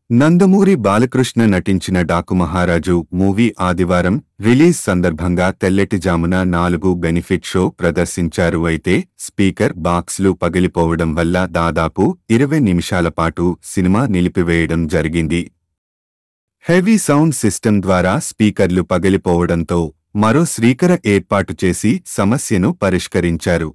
నందమూరి బాలకృష్ణ నటించిన డాకు మహారాజు మూవీ ఆదివారం రిలీజ్ సందర్భంగా తెల్లటిజామున 4 బెనిఫిట్ షో ప్రదర్శించారు. అయితే స్పీకర్ బాక్స్లు పగిలిపోవడం వల్ల దాదాపు 20 నిమిషాల పాటు సినిమా నిలిపివేయడం జరిగింది. హెవీ సౌండ్ సిస్టమ్ ద్వారా స్పీకర్లు పగిలిపోవడంతో మరో స్పీకర్ ఏర్పాటు చేసి సమస్యను పరిష్కరించారు.